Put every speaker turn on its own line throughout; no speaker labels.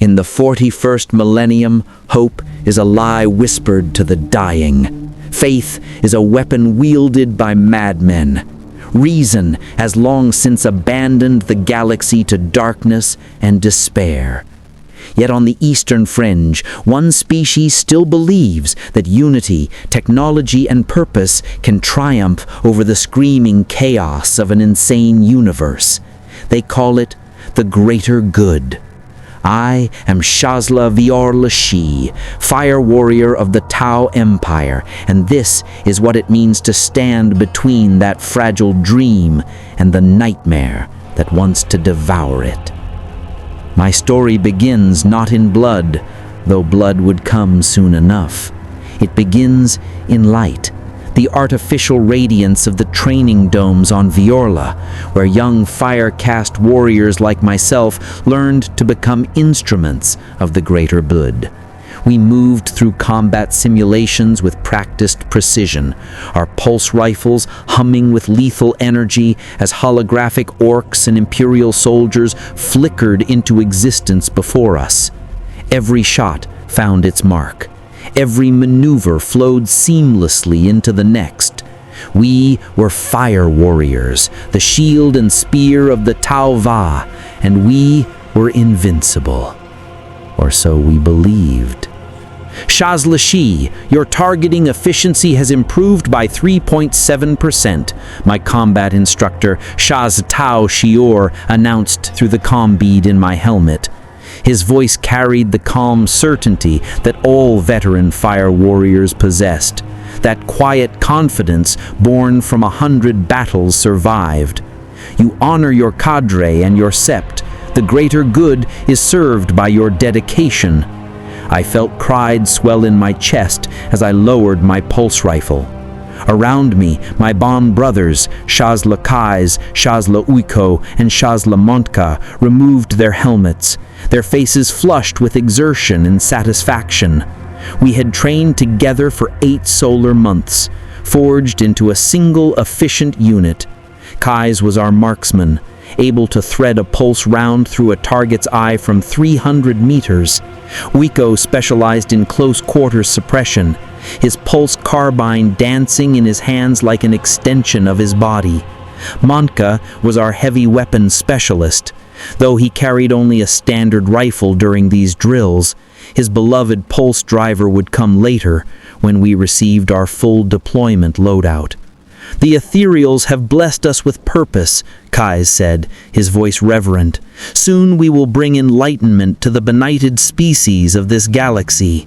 In the 41st millennium, hope is a lie whispered to the dying. Faith is a weapon wielded by madmen. Reason has long since abandoned the galaxy to darkness and despair. Yet on the eastern fringe, one species still believes that unity, technology, and purpose can triumph over the screaming chaos of an insane universe. They call it the greater good. I am Shazla Vior-Lashi, fire warrior of the Tau Empire, and this is what it means to stand between that fragile dream and the nightmare that wants to devour it. My story begins not in blood, though blood would come soon enough. It begins in light, the artificial radiance of the training domes on Viorla, where young fire-caste warriors like myself learned to become instruments of the greater good. We moved through combat simulations with practiced precision, our pulse rifles humming with lethal energy as holographic orcs and Imperial soldiers flickered into existence before us. Every shot found its mark. Every maneuver flowed seamlessly into the next. We were fire warriors, the shield and spear of the Tau Va, and we were invincible. Or so we believed. Shaz-Lashi, your targeting efficiency has improved by 3.7%, my combat instructor, Shaz Tau Shior, announced through the comm bead in my helmet. His voice carried the calm certainty that all veteran fire warriors possessed, that quiet confidence born from 100 battles survived. You honor your cadre and your sept. The greater good is served by your dedication. I felt pride swell in my chest as I lowered my pulse rifle. Around me, my Bon brothers, Shazla Kais, Shazla Uiko, and Shazla Montka, removed their helmets, their faces flushed with exertion and satisfaction. We had trained together for 8 solar months, forged into a single efficient unit. Kais was our marksman, able to thread a pulse round through a target's eye from 300 meters. Uiko specialized in close-quarters suppression, his pulse carbine dancing in his hands like an extension of his body. Montka was our heavy weapons specialist. Though he carried only a standard rifle during these drills, his beloved pulse driver would come later when we received our full deployment loadout. The ethereals have blessed us with purpose, Kais said, his voice reverent. Soon we will bring enlightenment to the benighted species of this galaxy.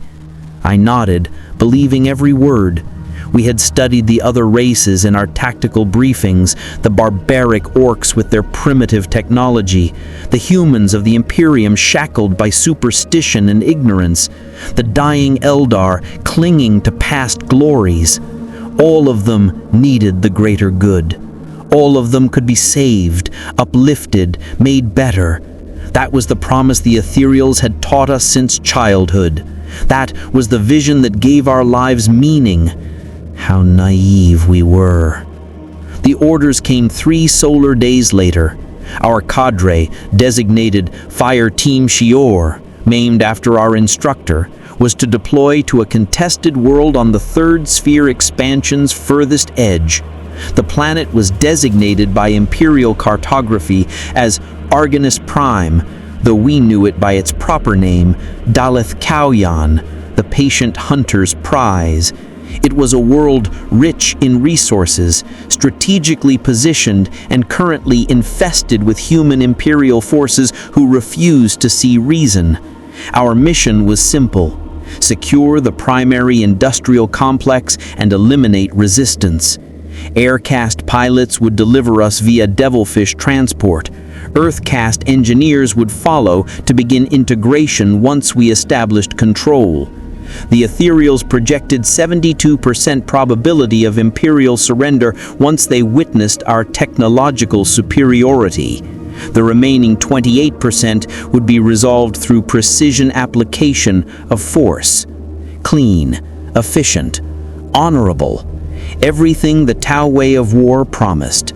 I nodded, believing every word. We had studied the other races in our tactical briefings, the barbaric orcs with their primitive technology, the humans of the Imperium shackled by superstition and ignorance, the dying Eldar clinging to past glories. All of them needed the greater good. All of them could be saved, uplifted, made better. That was the promise the ethereals had taught us since childhood. That was the vision that gave our lives meaning. How naive we were. The orders came 3 solar days later. Our cadre, designated Fire Team Shior, named after our instructor, was to deploy to a contested world on the Third Sphere expansion's furthest edge. The planet was designated by Imperial cartography as Argonis Prime, though we knew it by its proper name, Daleth Kauyan, the patient hunter's prize. It was a world rich in resources, strategically positioned and currently infested with human Imperial forces who refused to see reason. Our mission was simple: secure the primary industrial complex and eliminate resistance. Aircast pilots would deliver us via Devilfish transport. Earthcast engineers would follow to begin integration once we established control. The ethereals projected 72% probability of Imperial surrender once they witnessed our technological superiority. The remaining 28% would be resolved through precision application of force. Clean, efficient, honorable. Everything the Tau way of war promised.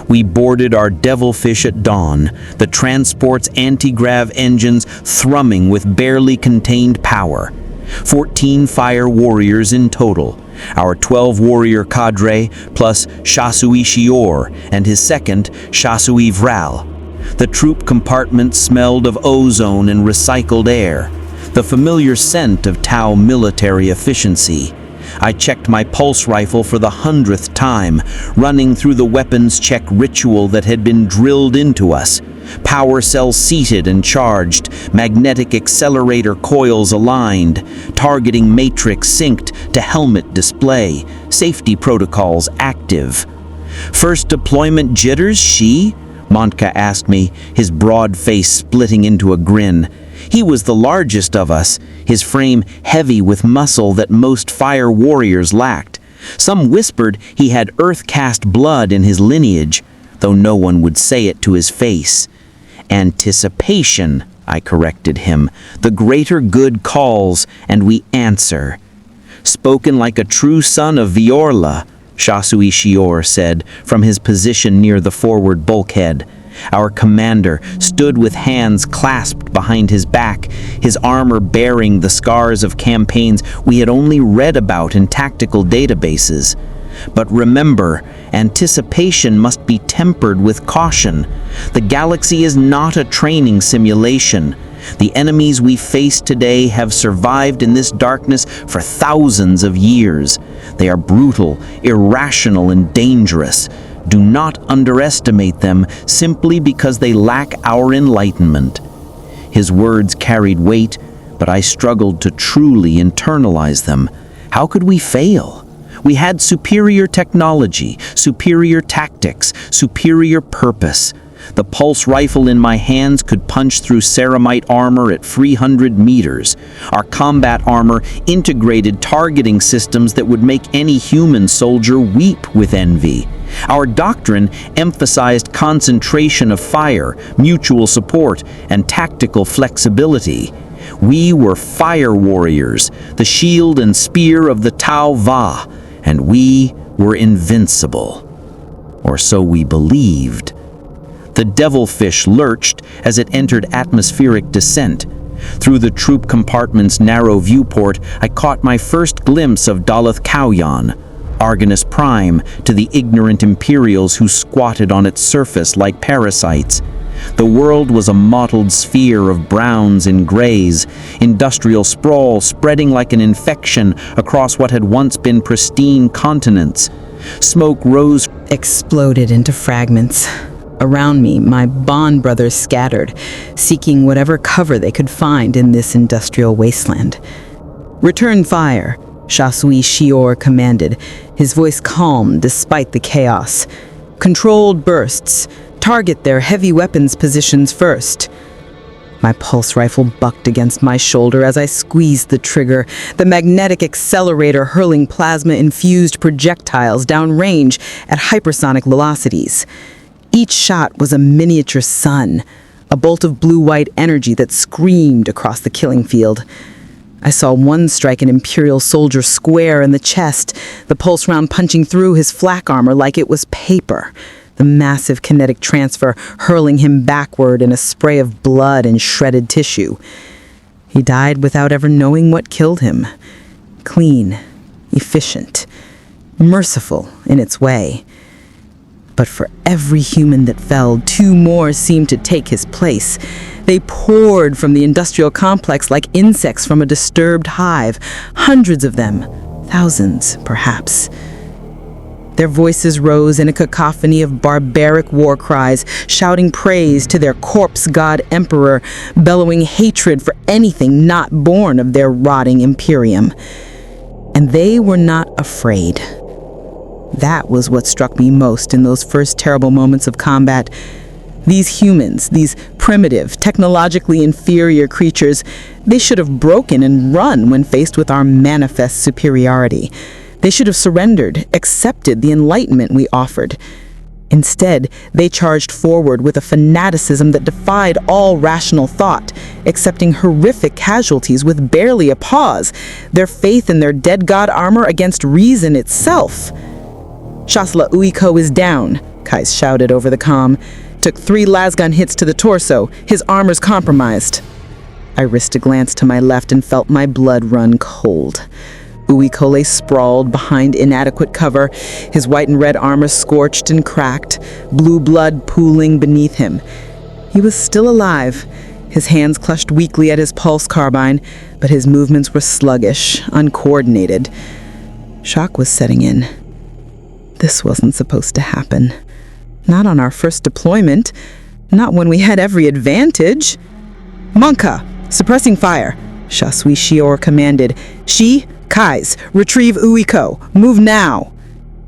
We boarded our devilfish at dawn, the transport's anti-grav engines thrumming with barely contained power. 14 fire warriors in total, our 12-warrior cadre plus Shasui Shior and his second, Shasui Vral. The troop compartment smelled of ozone and recycled air, the familiar scent of Tau military efficiency. I checked my pulse rifle for the 100th time, running through the weapons check ritual that had been drilled into us. Power cells seated and charged, magnetic accelerator coils aligned, targeting matrix synced to helmet display, safety protocols active. First deployment jitters, she? Montka asked me, his broad face splitting into a grin. He was the largest of us, his frame heavy with muscle that most fire warriors lacked. Some whispered he had earth-cast blood in his lineage, though no one would say it to his face. Anticipation, I corrected him. The greater good calls, and we answer. Spoken like a true son of Viorla, Shasui Shior said, from his position near the forward bulkhead. Our commander stood with hands clasped behind his back, his armor bearing the scars of campaigns we had only read about in tactical databases. But remember, anticipation must be tempered with caution. The galaxy is not a training simulation. The enemies we face today have survived in this darkness for thousands of years. They are brutal, irrational, and dangerous. Do not underestimate them simply because they lack our enlightenment. His words carried weight, but I struggled to truly internalize them. How could we fail? We had superior technology, superior tactics, superior purpose. The pulse rifle in my hands could punch through ceramite armor at 300 meters. Our combat armor integrated targeting systems that would make any human soldier weep with envy. Our doctrine emphasized concentration of fire, mutual support, and tactical flexibility. We were fire warriors, the shield and spear of the Tau Va, and we were invincible. Or so we believed. The devilfish lurched as it entered atmospheric descent. Through the troop compartment's narrow viewport, I caught my first glimpse of Dalath Kauyan, Argonus Prime, to the ignorant Imperials who squatted on its surface like parasites. The world was a mottled sphere of browns and grays, industrial sprawl spreading like an infection across what had once been pristine continents. Smoke rose,
exploded into fragments. Around me, my Bond brothers scattered, seeking whatever cover they could find in this industrial wasteland. "Return fire," Shasui Shior commanded, his voice calm despite the chaos. "Controlled bursts. Target their heavy weapons positions first." My pulse rifle bucked against my shoulder as I squeezed the trigger, the magnetic accelerator hurling plasma-infused projectiles downrange at hypersonic velocities. Each shot was a miniature sun, a bolt of blue-white energy that screamed across the killing field. I saw one strike an Imperial soldier square in the chest, the pulse round punching through his flak armor like it was paper, the massive kinetic transfer hurling him backward in a spray of blood and shredded tissue. He died without ever knowing what killed him. Clean, efficient, merciful in its way. But for every human that fell, two more seemed to take his place. They poured from the industrial complex like insects from a disturbed hive, hundreds of them, thousands perhaps. Their voices rose in a cacophony of barbaric war cries, shouting praise to their corpse god emperor, bellowing hatred for anything not born of their rotting imperium. And they were not afraid. That was what struck me most in those first terrible moments of combat. These humans, these primitive, technologically inferior creatures, they should have broken and run when faced with our manifest superiority. They should have surrendered, accepted the enlightenment we offered. Instead, they charged forward with a fanaticism that defied all rational thought, accepting horrific casualties with barely a pause, their faith in their dead god armor against reason itself. "Shasla Uiko is down," Kais shouted over the comm. Took 3 lasgun hits to the torso. His armor's compromised. I risked a glance to my left and felt my blood run cold. Uiko lay sprawled behind inadequate cover, his white and red armor scorched and cracked, blue blood pooling beneath him. He was still alive, his hands clutched weakly at his pulse carbine, but his movements were sluggish, uncoordinated. Shock was setting in. This wasn't supposed to happen. Not on our first deployment. Not when we had every advantage. Monka, suppressing fire, Shasui Shior commanded. She, Kais, retrieve Uiko. Move now.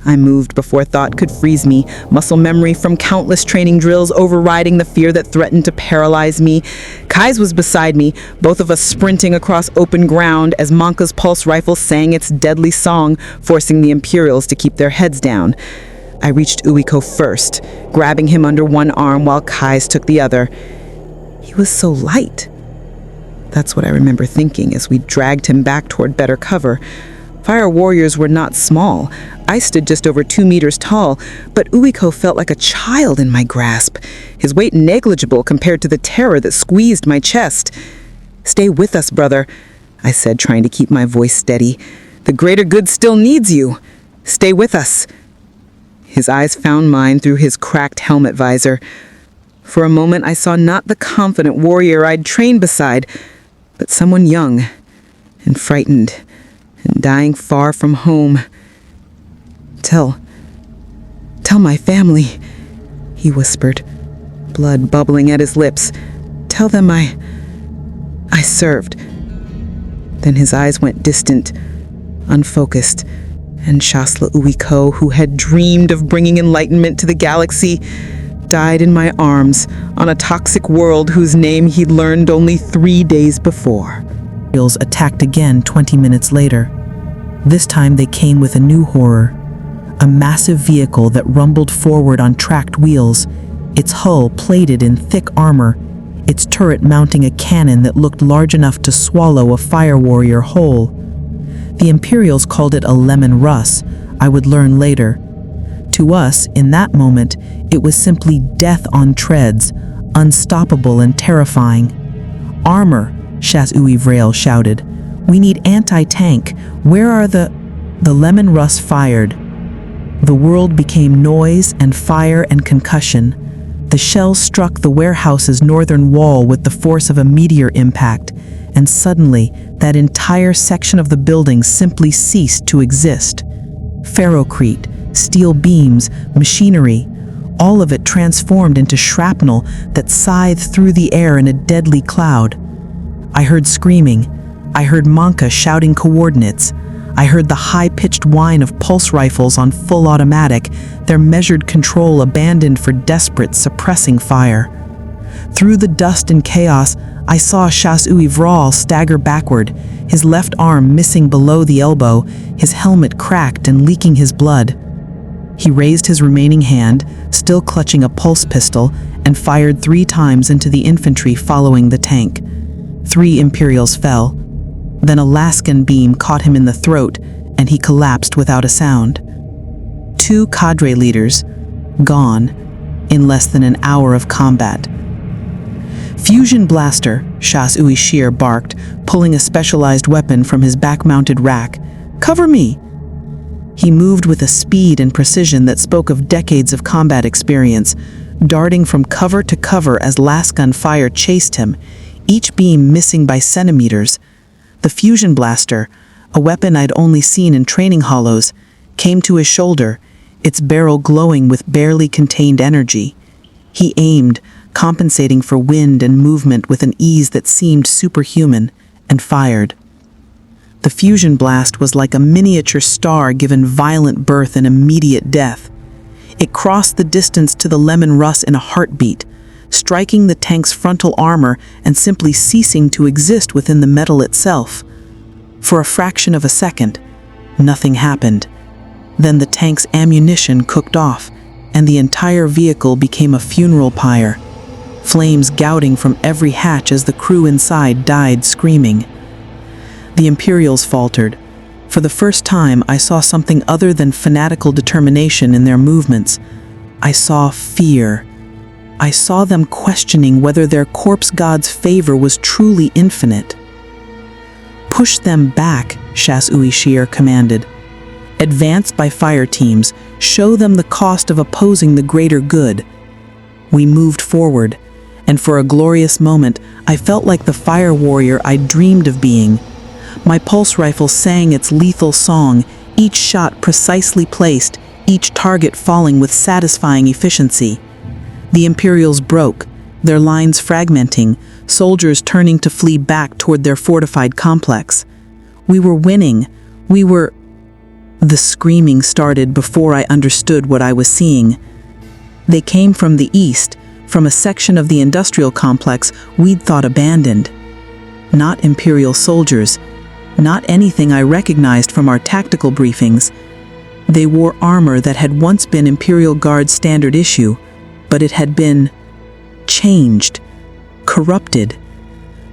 I moved before thought could freeze me, muscle memory from countless training drills overriding the fear that threatened to paralyze me. Kais was beside me, both of us sprinting across open ground as Monka's pulse rifle sang its deadly song, forcing the Imperials to keep their heads down. I reached Uiko first, grabbing him under one arm while Kais took the other. He was so light. That's what I remember thinking as we dragged him back toward better cover. Fire warriors were not small. I stood just over 2 meters tall, but Uiko felt like a child in my grasp, his weight negligible compared to the terror that squeezed my chest. Stay with us, brother, I said, trying to keep my voice steady. The greater good still needs you. Stay with us. His eyes found mine through his cracked helmet visor. For a moment, I saw not the confident warrior I'd trained beside, but someone young and frightened and dying far from home. Tell my family, he whispered, blood bubbling at his lips. Tell them I served. Then his eyes went distant, unfocused, and Shasla Uiko, who had dreamed of bringing enlightenment to the galaxy, died in my arms on a toxic world whose name he'd learned only 3 days before.
Imperials attacked again 20 minutes later. This time they came with a new horror. A massive vehicle that rumbled forward on tracked wheels, its hull plated in thick armor, its turret mounting a cannon that looked large enough to swallow a fire warrior whole. The Imperials called it a lemon Russ, I would learn later. To us, in that moment, it was simply death on treads, unstoppable and terrifying. Armor, Shasui Vrail shouted. We need anti-tank. Where are the lemon Russ fired. The world became noise and fire and concussion. The shells struck the warehouse's northern wall with the force of a meteor impact, and suddenly, that entire section of the building simply ceased to exist. Ferrocrete, steel beams, machinery, all of it transformed into shrapnel that scythed through the air in a deadly cloud. I heard screaming. I heard Monka shouting coordinates. I heard the high-pitched whine of pulse rifles on full automatic, their measured control abandoned for desperate, suppressing fire. Through the dust and chaos, I saw Shasui Vrail stagger backward, his left arm missing below the elbow, his helmet cracked and leaking his blood. He raised his remaining hand, still clutching a pulse pistol, and fired 3 times into the infantry following the tank. 3 Imperials fell. Then a Laskan beam caught him in the throat, and he collapsed without a sound. 2 cadre leaders, gone, in less than an hour of combat. Fusion Blaster, Shasui Shior barked, pulling a specialized weapon from his back-mounted rack. Cover me! He moved with a speed and precision that spoke of decades of combat experience, darting from cover to cover as Laskan fire chased him, each beam missing by centimeters. The Fusion Blaster, a weapon I'd only seen in training hollows, came to his shoulder, its barrel glowing with barely contained energy. He aimed, compensating for wind and movement with an ease that seemed superhuman, and fired. The fusion blast was like a miniature star given violent birth and immediate death. It crossed the distance to the lemon Russ in a heartbeat, striking the tank's frontal armor and simply ceasing to exist within the metal itself. For a fraction of a second, nothing happened. Then the tank's ammunition cooked off, and the entire vehicle became a funeral pyre, flames gouting from every hatch as the crew inside died screaming. The Imperials faltered. For the first time, I saw something other than fanatical determination in their movements. I saw fear. I saw them questioning whether their corpse god's favor was truly infinite. "Push them back," Shas-Uishir commanded. "Advance by fire teams. Show them the cost of opposing the greater good." We moved forward, and for a glorious moment, I felt like the fire warrior I dreamed of being. My pulse rifle sang its lethal song, each shot precisely placed, each target falling with satisfying efficiency. The Imperials broke, their lines fragmenting, soldiers turning to flee back toward their fortified complex. We were winning. The screaming started before I understood what I was seeing. They came from the east, from a section of the industrial complex we'd thought abandoned. Not Imperial soldiers, not anything I recognized from our tactical briefings. They wore armor that had once been Imperial Guard standard issue, but it had been changed, corrupted.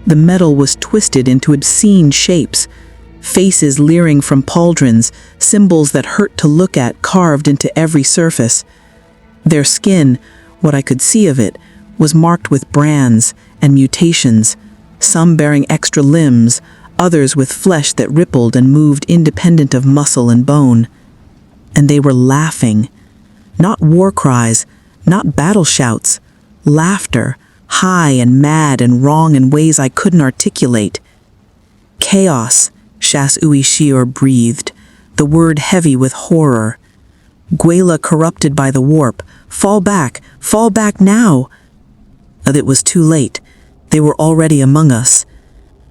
The metal was twisted into obscene shapes, faces leering from pauldrons, symbols that hurt to look at carved into every surface. Their skin, what I could see of it, was marked with brands and mutations, some bearing extra limbs, others with flesh that rippled and moved independent of muscle and bone. And they were laughing. Not war cries, not battle shouts. Laughter, high and mad and wrong in ways I couldn't articulate. "Chaos," Shas-Uishir breathed, the word heavy with horror. "Gwela corrupted by the warp. Fall back now!" But it was too late. They were already among us.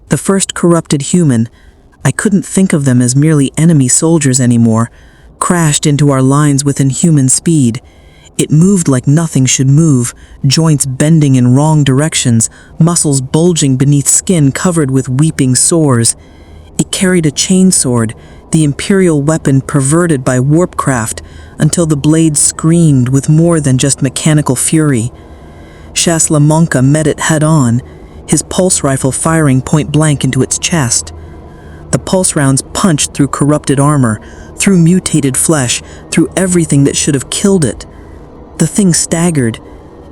The first corrupted human, I couldn't think of them as merely enemy soldiers anymore, crashed into our lines with inhuman speed. It moved like nothing should move, joints bending in wrong directions, muscles bulging beneath skin covered with weeping sores. It carried a chainsword, the Imperial weapon perverted by warpcraft, until the blade screamed with more than just mechanical fury. Shas-Lamonka met it head-on, his pulse rifle firing point-blank into its chest. The pulse rounds punched through corrupted armor, through mutated flesh, through everything that should have killed it. The thing staggered.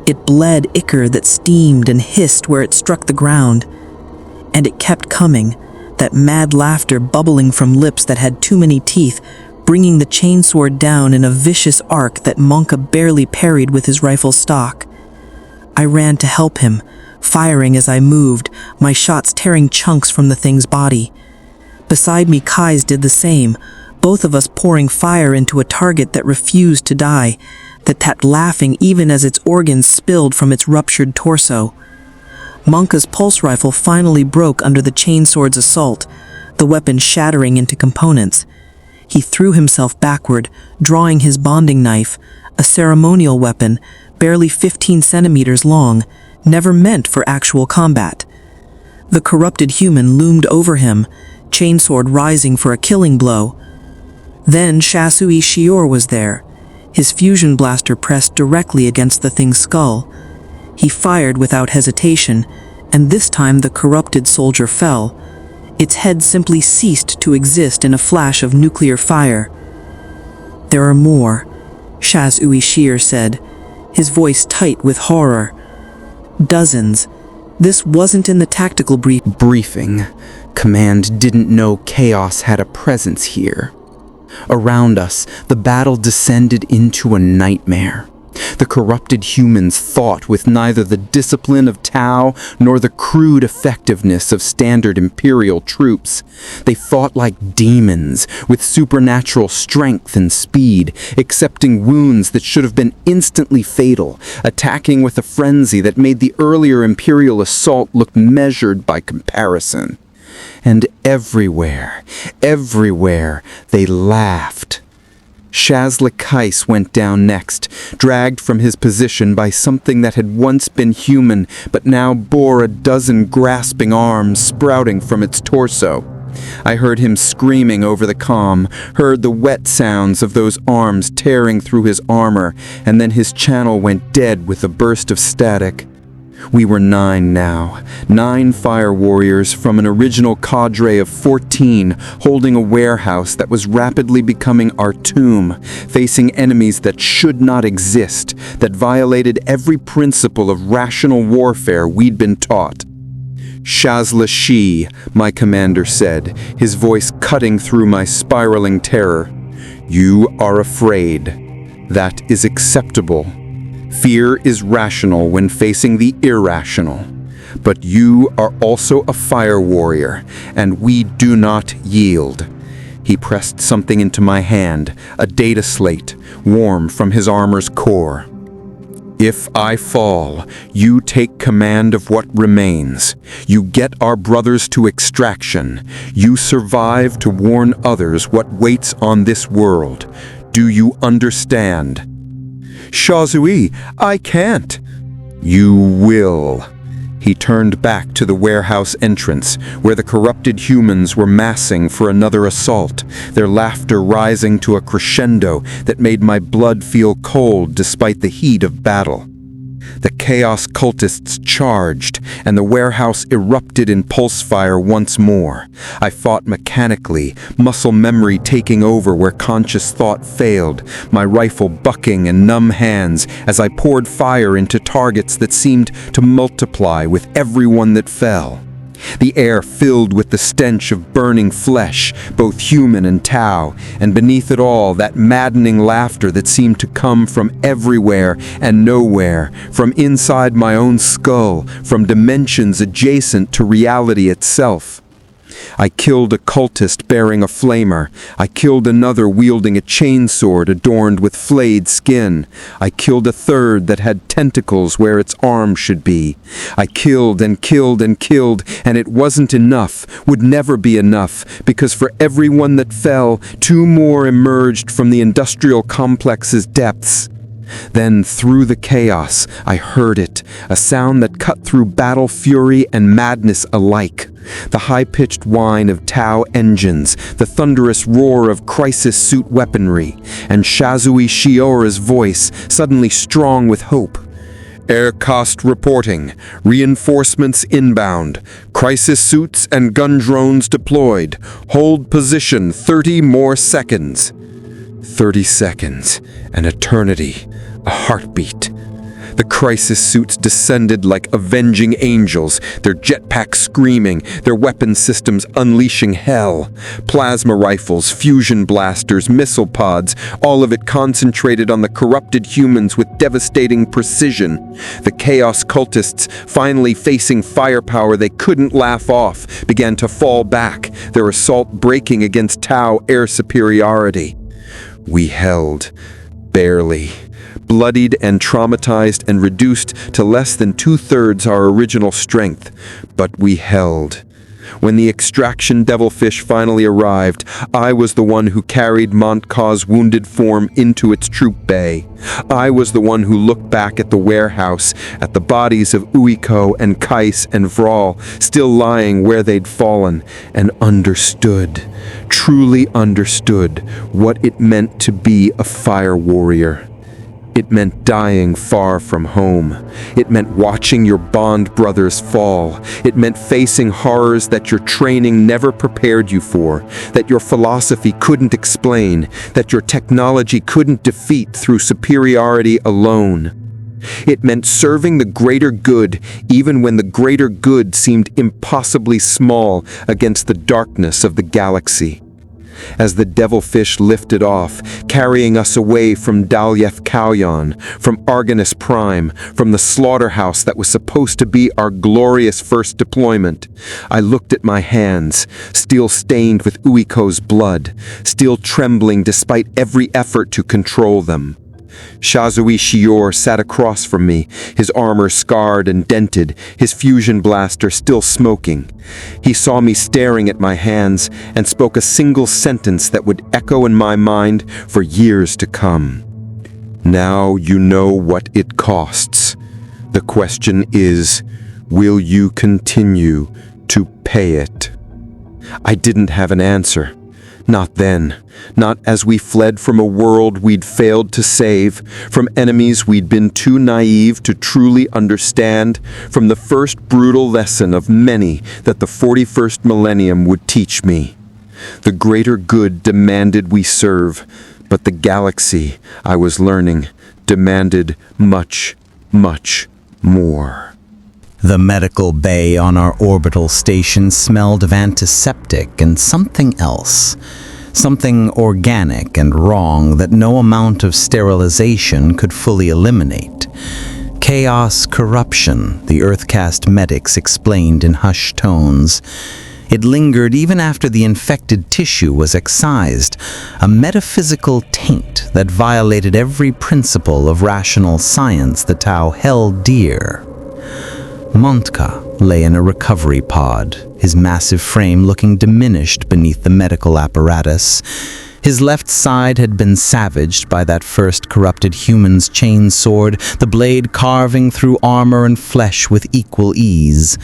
It bled ichor that steamed and hissed where it struck the ground. And it kept coming, that mad laughter bubbling from lips that had too many teeth, bringing the chainsword down in a vicious arc that Monka barely parried with his rifle stock. I ran to help him, firing as I moved, my shots tearing chunks from the thing's body. Beside me, Kais did the same, both of us pouring fire into a target that refused to die, that kept laughing even as its organs spilled from its ruptured torso. Monka's pulse rifle finally broke under the chainsword's assault, the weapon shattering into components. He threw himself backward, drawing his bonding knife, a ceremonial weapon, barely 15 centimeters long, never meant for actual combat. The corrupted human loomed over him, chainsword rising for a killing blow. Then Shas-Uishir was there, his fusion blaster pressed directly against the thing's skull. He fired without hesitation, and this time the corrupted soldier fell. Its head simply ceased to exist in a flash of nuclear fire. "There are more," Shas-Uishir said, his voice tight with horror. "Dozens. This wasn't in the tactical
briefing. Command didn't know Chaos had a presence here. Around us, the battle descended into a nightmare. The corrupted humans fought with neither the discipline of Tau nor the crude effectiveness of standard Imperial troops. They fought like demons, with supernatural strength and speed, accepting wounds that should have been instantly fatal, attacking with a frenzy that made the earlier Imperial assault look measured by comparison. And everywhere, they laughed. Shas-Lakais went down next, dragged from his position by something that had once been human, but now bore a dozen grasping arms sprouting from its torso. I heard him screaming over the comm, heard the wet sounds of those arms tearing through his armor, and then his channel went dead with a burst of static. We were 9 now, 9 fire warriors from an original cadre of 14, holding a warehouse that was rapidly becoming our tomb, facing enemies that should not exist, that violated every principle of rational warfare we'd been taught. "Shazla Shi," my commander said, his voice cutting through my spiraling terror. "You are afraid. That is acceptable. Fear is rational when facing the irrational. But you are also a fire warrior, and we do not yield." He pressed something into my hand, a data slate, warm from his armor's core. "If I fall, you take command of what remains. You get our brothers to extraction. You survive to warn others what waits on this world. Do you understand?" "Shazui, I can't." "You will." He turned back to the warehouse entrance, where the corrupted humans were massing for another assault, their laughter rising to a crescendo that made my blood feel cold despite the heat of battle. The Chaos cultists charged, and the warehouse erupted in pulse fire once more. I fought mechanically, muscle memory taking over where conscious thought failed, my rifle bucking and numb hands as I poured fire into targets that seemed to multiply with every one that fell. The air filled with the stench of burning flesh, both human and Tau, and beneath it all that maddening laughter that seemed to come from everywhere and nowhere, from inside my own skull, from dimensions adjacent to reality itself. I killed a cultist bearing a flamer. I killed another wielding a chainsword adorned with flayed skin. I killed a third that had tentacles where its arms should be. I killed and killed and killed, and it wasn't enough, would never be enough, because for every one that fell, 2 more emerged from the industrial complex's depths. Then, through the chaos, I heard it, a sound that cut through battle fury and madness alike. The high-pitched whine of Tau engines, the thunderous roar of crisis suit weaponry, and Shazui Shiora's voice, suddenly strong with hope. "Air cost reporting. Reinforcements inbound. Crisis suits and gun drones deployed. Hold position 30 more seconds." 30 seconds. An eternity. A heartbeat. The crisis suits descended like avenging angels, their jetpacks screaming, their weapon systems unleashing hell. Plasma rifles, fusion blasters, missile pods, all of it concentrated on the corrupted humans with devastating precision. The Chaos cultists, finally facing firepower they couldn't laugh off, began to fall back, their assault breaking against Tau air superiority. We held. Barely. Bloodied and traumatized and reduced to less than 2/3 our original strength, but we held. When the extraction devilfish finally arrived, I was the one who carried Montcau's wounded form into its troop bay. I was the one who looked back at the warehouse, at the bodies of Uiko and Kais and Vral, still lying where they'd fallen, and understood, truly understood, what it meant to be a fire warrior. It meant dying far from home. It meant watching your bond brothers fall. It meant facing horrors that your training never prepared you for, that your philosophy couldn't explain, that your technology couldn't defeat through superiority alone. It meant serving the greater good even when the greater good seemed impossibly small against the darkness of the galaxy. As the devilfish lifted off, carrying us away from Dalyeth Kalyan, from Argonis Prime, from the slaughterhouse that was supposed to be our glorious first deployment, I looked at my hands, still stained with Uiko's blood, still trembling despite every effort to control them. Shazui Shior sat across from me, his armor scarred and dented, his fusion blaster still smoking. He saw me staring at my hands and spoke a single sentence that would echo in my mind for years to come. "Now you know what it costs. The question is, will you continue to pay it?" I didn't have an answer.
Not then. Not as we fled from a world we'd failed to save, from enemies we'd been too naive to truly understand, from the first brutal lesson of many that the 41st millennium would teach me. The greater good demanded we serve, but the galaxy, I was learning, demanded much, much more.
The medical bay on our orbital station smelled of antiseptic and something else. Something organic and wrong that no amount of sterilization could fully eliminate. Chaos corruption, the Earthcast medics explained in hushed tones. It lingered even after the infected tissue was excised, a metaphysical taint that violated every principle of rational science the Tau held dear. Montka lay in a recovery pod, his massive frame looking diminished beneath the medical apparatus. His left side had been savaged by that first corrupted human's chain sword, the blade carving through armor and flesh with equal ease.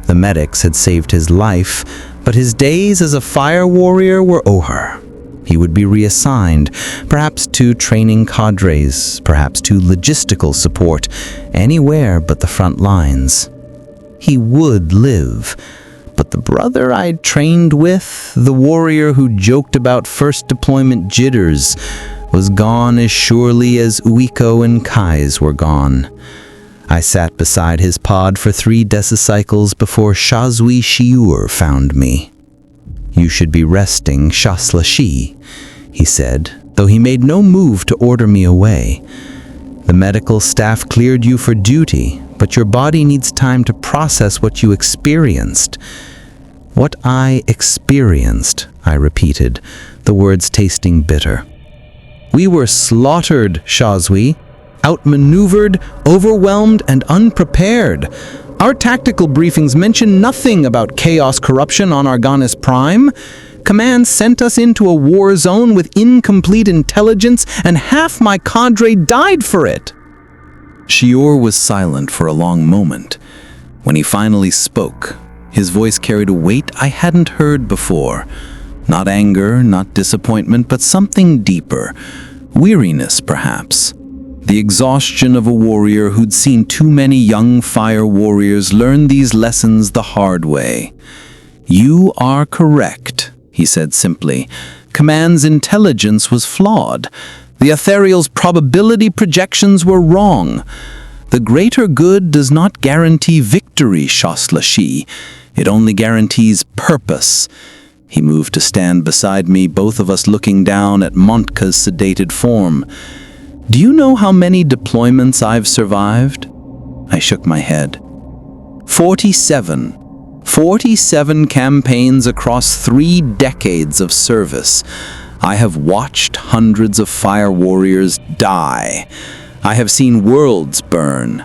The medics had saved his life, but his days as a fire warrior were over. He would be reassigned, perhaps to training cadres, perhaps to logistical support, anywhere but the front lines. He would live, but the brother I'd trained with, the warrior who joked about first deployment jitters, was gone as surely as Uiko and Kai's were gone. I sat beside his pod for 3 decicycles before Shazui Shiur found me. "You should be resting, Shaslashi," he said, though he made no move to order me away. "The medical staff cleared you for duty, but your body needs time to process what you experienced." "What I experienced," I repeated, the words tasting bitter. "We were slaughtered, Shazui, outmaneuvered, overwhelmed, and unprepared. Our tactical briefings mention nothing about chaos corruption on Argonis Prime. Command sent us into a war zone with incomplete intelligence, and half my cadre died for it." Shior was silent for a long moment. When he finally spoke, his voice carried a weight I hadn't heard before. Not anger, not disappointment, but something deeper. Weariness, perhaps. The exhaustion of a warrior who'd seen too many young fire warriors learn these lessons the hard way. "You are correct," he said simply. "Command's intelligence was flawed. The Ethereal's probability projections were wrong. The greater good does not guarantee victory, Shaslashi. It only guarantees purpose." He moved to stand beside me, both of us looking down at Montka's sedated form. "Do you know how many deployments I've survived?" I shook my head. 47. 47 campaigns across 3 decades of service. I have watched hundreds of fire warriors die. I have seen worlds burn.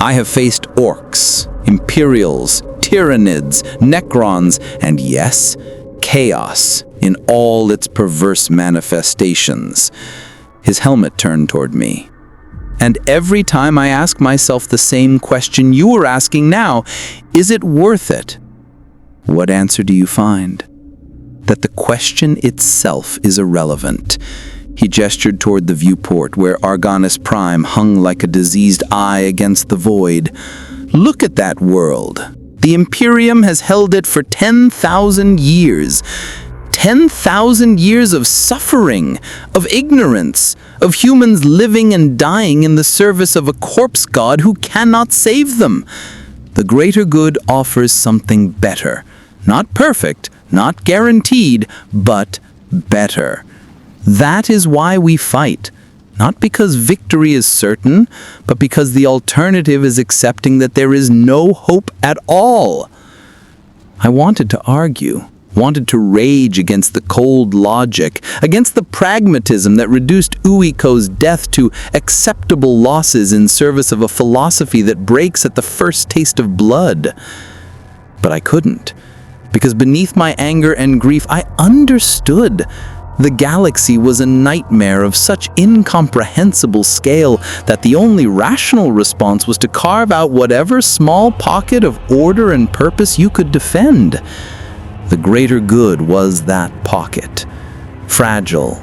I have faced orcs, Imperials, Tyranids, Necrons, and yes, chaos in all its perverse manifestations. His helmet turned toward me. "And every time I ask myself the same question you are asking now, is it worth it?" What answer do you find? That the question itself is irrelevant. He gestured toward the viewport where Argonis Prime hung like a diseased eye against the void. "Look at that world. The Imperium has held it for 10,000 years. 10,000 years of suffering, of ignorance, of humans living and dying in the service of a corpse god who cannot save them. The greater good offers something better. Not perfect, not guaranteed, but better. That is why we fight. Not because victory is certain, but because the alternative is accepting that there is no hope at all." I wanted to argue. Wanted to rage against the cold logic, against the pragmatism that reduced Uiko's death to acceptable losses in service of a philosophy that breaks at the first taste of blood. But I couldn't, because beneath my anger and grief, I understood. The galaxy was a nightmare of such incomprehensible scale that the only rational response was to carve out whatever small pocket of order and purpose you could defend. The greater good was that pocket.
fragile.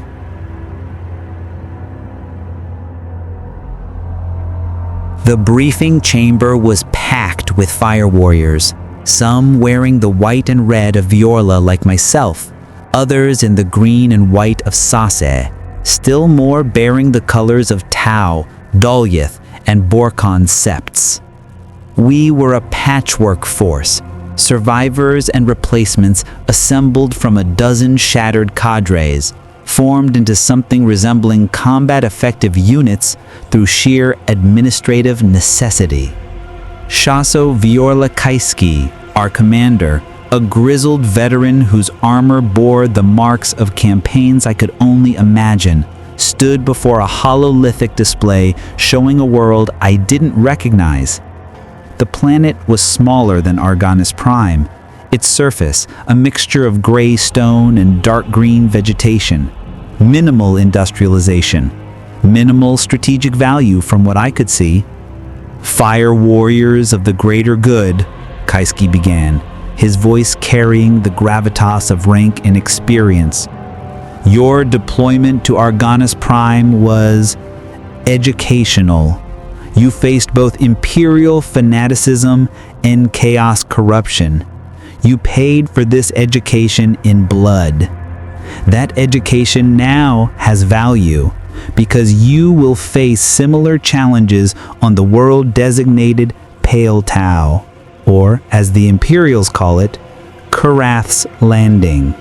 The briefing chamber was packed with fire warriors, some wearing the white and red of Viorla like myself, others in the green and white of Sase, still more bearing the colors of Tau, Doliath, and Borkon's septs. We were a patchwork force, survivors and replacements assembled from a dozen shattered cadres, formed into something resembling combat-effective units through sheer administrative necessity. Shaso Viorla Kaiski, our commander, a grizzled veteran whose armor bore the marks of campaigns I could only imagine, stood before a hololithic display showing a world I didn't recognize. The planet was smaller than Argonis Prime, its surface a mixture of gray stone and dark green vegetation. Minimal industrialization, minimal strategic value from what I could see. Fire warriors of the greater good, Kaiski began, his voice carrying the gravitas of rank and experience. Your deployment to Argonis Prime was educational. You faced both imperial fanaticism and chaos corruption. You paid for this education in blood. That education now has value because you will face similar challenges on the world-designated Pale Tau, or as the Imperials call it, Karath's Landing.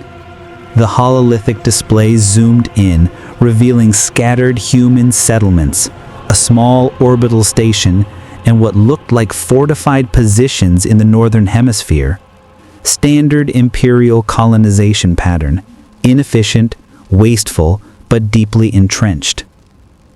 The hololithic display zoomed in, revealing scattered human settlements, a small orbital station, and what looked like fortified positions in the northern hemisphere. Standard Imperial colonization pattern, inefficient, wasteful, but deeply entrenched.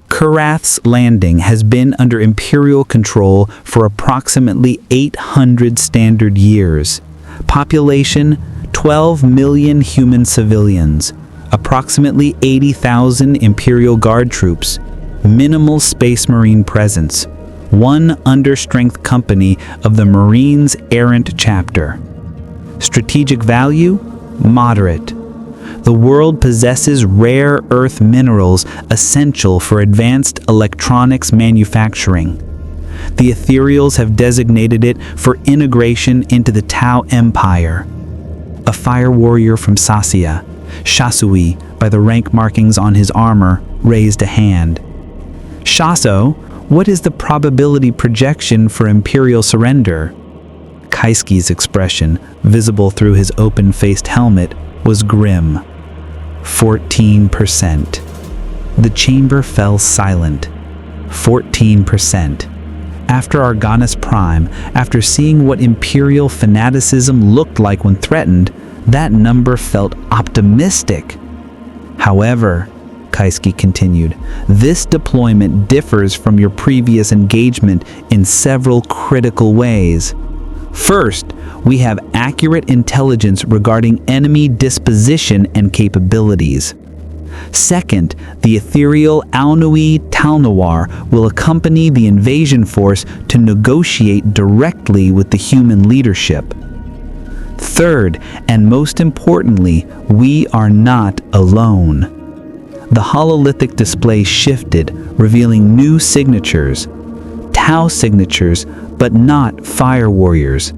Karath's Landing has been under Imperial control for approximately 800 standard years. Population, 12 million human civilians, approximately 80,000 Imperial Guard troops, minimal Space Marine presence, one understrength company of the Marines Errant Chapter. Strategic value? Moderate. The world possesses rare earth minerals essential for advanced electronics manufacturing. The Ethereals have designated it for integration into the Tau Empire. A fire warrior from Sasia, Shasui, by the rank markings on his armor, raised a hand. Shaso, what is the probability projection for Imperial surrender? Kaiski's expression, visible through his open-faced helmet, was grim. 14%. The chamber fell silent. 14%. After Argonis Prime, after seeing what Imperial fanaticism looked like when threatened, that number felt optimistic. However, Kaiski continued, this deployment differs from your previous engagement in several critical ways. First, we have accurate intelligence regarding enemy disposition and capabilities. Second, the ethereal Aunui Talnawar will accompany the invasion force to negotiate directly with the human leadership. Third, and most importantly, we are not alone. The hololithic display shifted, revealing new signatures. Tau signatures, but not fire warriors.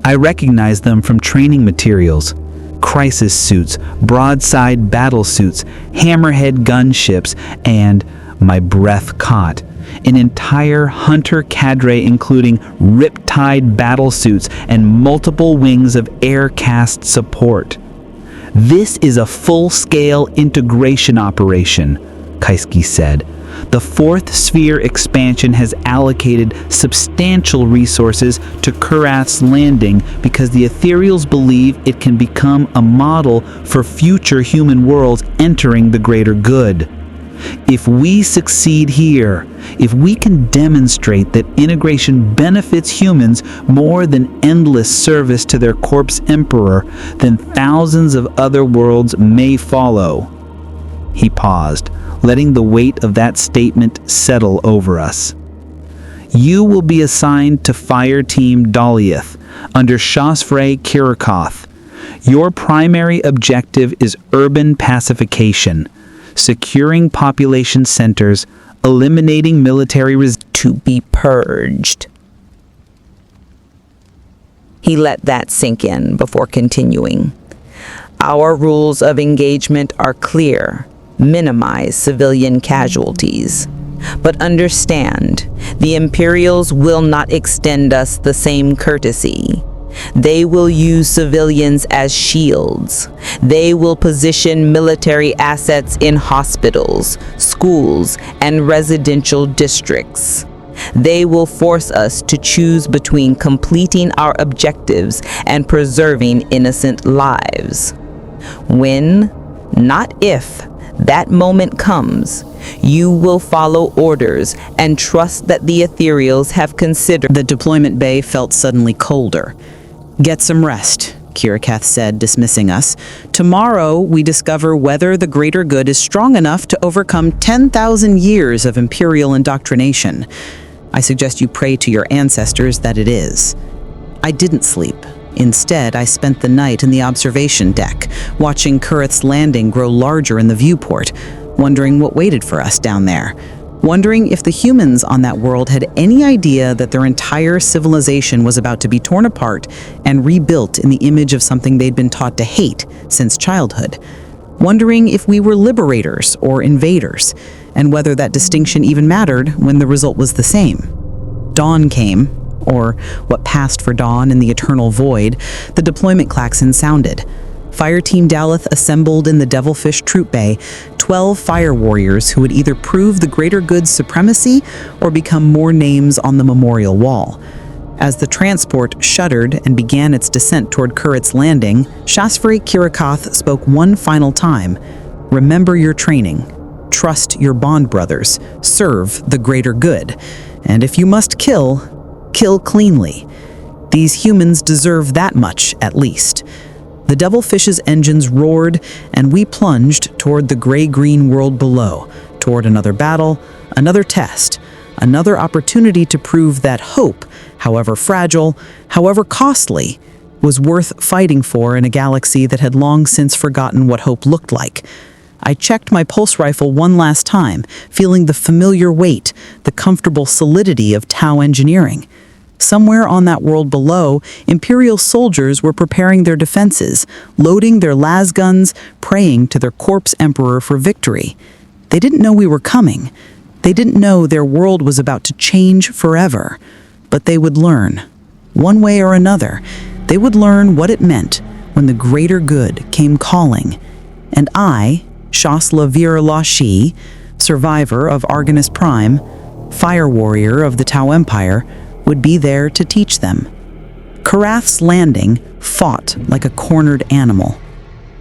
I recognize them from training materials. Crisis suits, broadside battle suits, hammerhead gunships, and, my breath caught, an entire hunter cadre including riptide battle suits and multiple wings of air-cast support. This is a full-scale integration operation, Kaiski said. The Fourth Sphere expansion has allocated substantial resources to Karath's Landing because the Ethereals believe it can become a model for future human worlds entering the greater good. If we succeed here, if we can demonstrate that integration benefits humans more than endless service to their corpse emperor, then thousands of other worlds may follow. He paused, letting the weight of that statement settle over us. You will be assigned to Fire Team Doliath under Shasfrey Kirikoth.
Your primary objective is urban pacification, securing population centers, eliminating military
To be purged. He let that sink in before continuing. Our rules of engagement are clear. Minimize civilian casualties. But understand, the Imperials will not extend us the same courtesy. They will use civilians as shields. They will position military assets in hospitals, schools, and residential districts. They will force us to choose between completing our objectives and preserving innocent lives. When, not if, that moment comes, you will follow orders and trust that the Ethereals have considered.
The deployment bay felt suddenly colder. Get some rest, Kirikath said, dismissing us. Tomorrow we discover whether the greater good is strong enough to overcome 10,000 years of Imperial indoctrination. I suggest you pray to your ancestors that it is. I didn't sleep. Instead, I spent the night in the observation deck, watching Kurith's landing grow larger in the viewport, wondering what waited for us down there, wondering if the humans on that world had any idea that their entire civilization was about to be torn apart and rebuilt in the image of something they'd been taught to hate since childhood, wondering if we were liberators or invaders, and whether that distinction even mattered when the result was the same. Dawn came, or what passed for dawn in the eternal void. The deployment klaxon sounded. Fireteam Daleth assembled in the Devilfish Troop Bay, 12 fire warriors who would either prove the greater good's supremacy or become more names on the memorial wall. As the transport shuddered and began its descent toward Kurith's landing, Shasfari Kirikath spoke one final time. Remember your training. Trust your bond brothers. Serve the greater good. And if you must kill, kill cleanly. These humans deserve that much, at least. The Devilfish's engines roared, and we plunged toward the gray-green world below, toward another battle, another test, another opportunity to prove that hope, however fragile, however costly, was worth fighting for in a galaxy that had long since forgotten what hope looked like. I checked my pulse rifle one last time, feeling the familiar weight, the comfortable solidity of Tau engineering. Somewhere on that world below, Imperial soldiers were preparing their defenses, loading their las guns, praying to their corpse emperor for victory. They didn't know we were coming. They didn't know their world was about to change forever. But they would learn. One way or another, they would learn what it meant when the greater good came calling. And I, Shasla Vir Lashi, survivor of Argonus Prime, fire warrior of the Tau Empire, would be there to teach them. Karath's landing fought like a cornered animal.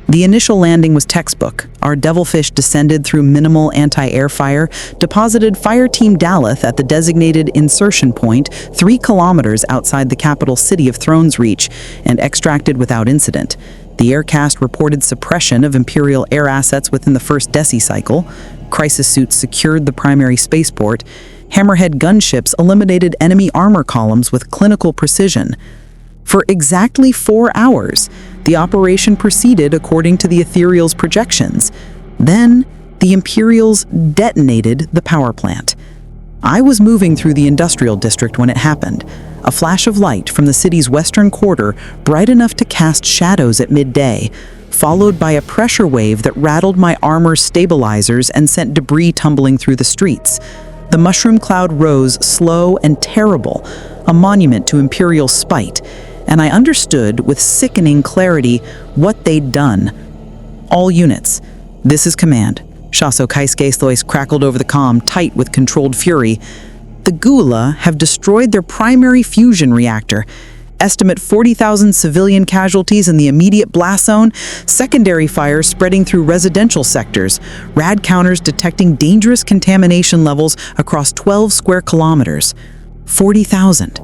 The initial landing was textbook. Our Devilfish descended through minimal anti-air fire, deposited Fireteam Daleth at the designated insertion point 3 kilometers outside the capital city of Thrones Reach, and extracted without incident. The aircast reported suppression of Imperial air assets within the first decicycle. Crisis suits secured the primary spaceport. Hammerhead gunships eliminated enemy armor columns with clinical precision. For exactly 4 hours, the operation proceeded according to the Ethereal's projections. Then, the Imperials detonated the power plant. I was moving through the industrial district when it happened. A flash of light from the city's western quarter, bright enough to cast shadows at midday, followed by a pressure wave that rattled my armor's stabilizers and sent debris tumbling through the streets. The mushroom cloud rose slow and terrible, a monument to Imperial spite, and I understood with sickening clarity what they'd done. All units, this is command. Shaso Kaisuke's voice crackled over the comm, tight with controlled fury. The Gula have destroyed their primary fusion reactor. Estimate 40,000 civilian casualties in the immediate blast zone, secondary fires spreading through residential sectors, rad counters detecting dangerous contamination levels across 12 square kilometers. 40,000.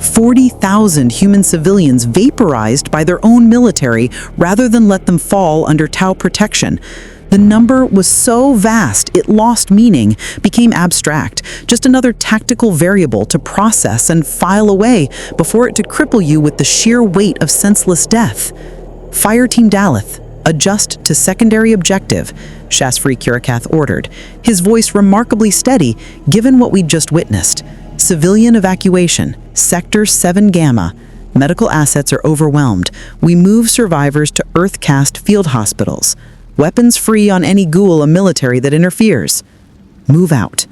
40,000 human civilians vaporized by their own military rather than let them fall under Tau protection. The number was so vast it lost meaning, became abstract, just another tactical variable to process and file away before it to cripple you with the sheer weight of senseless death. "Fire Team Daleth, adjust to secondary objective," Shasfri Kurakath ordered, his voice remarkably steady given what we'd just witnessed. "Civilian evacuation, Sector 7 Gamma. Medical assets are overwhelmed. We move survivors to Earth-cast field hospitals. Weapons free on any ghoul or military that interferes. Move out."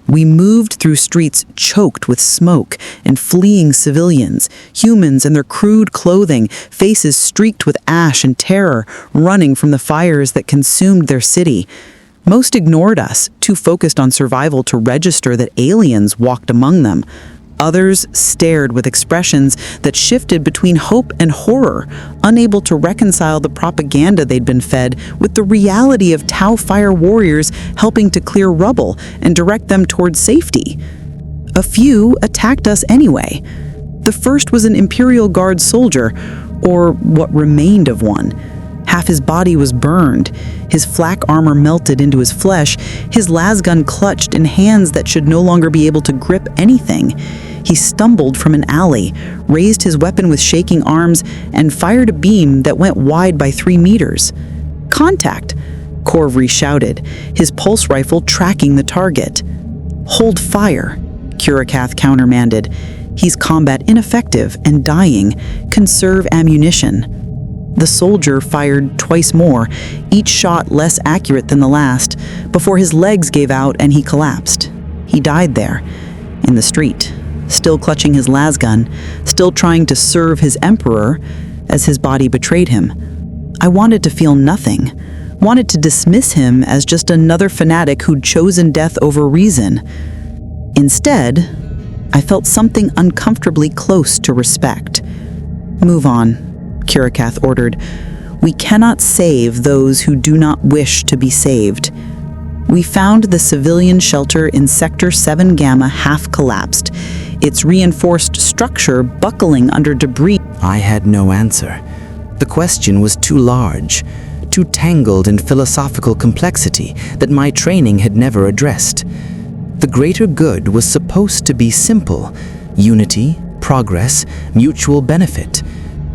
We moved through streets choked with smoke and fleeing civilians, humans in their crude clothing, faces streaked with ash and terror, running from the fires that consumed their city. Most ignored us, too focused on survival to register that aliens walked among them. Others stared with expressions that shifted between hope and horror, unable to reconcile the propaganda they'd been fed with the reality of Tau Fire warriors helping to clear rubble and direct them towards safety. A few attacked us anyway. The first was an Imperial Guard soldier, or what remained of one. Half his body was burned, his flak armor melted into his flesh, his lasgun clutched in hands that should no longer be able to grip anything. He stumbled from an alley, raised his weapon with shaking arms, and fired a beam that went wide by 3 meters. "Contact!" Corvry shouted, his pulse rifle tracking the target. "Hold fire," Kurakath countermanded. "He's combat ineffective and dying. Conserve ammunition." The soldier fired twice more, each shot less accurate than the last, before his legs gave out and he collapsed. He died there, in the street, still clutching his lasgun, still trying to serve his emperor as his body betrayed him. I wanted to feel nothing, wanted to dismiss him as just another fanatic who'd chosen death over reason. Instead, I felt something uncomfortably close to respect. "Move on," Kurakath ordered. "We cannot save those who do not wish to be saved." We found the civilian shelter in Sector 7 Gamma half collapsed, its reinforced structure buckling under debris.
I had no answer. The question was too large, too tangled in philosophical complexity that my training had never addressed. The greater good was supposed to be simple: unity, progress, mutual benefit.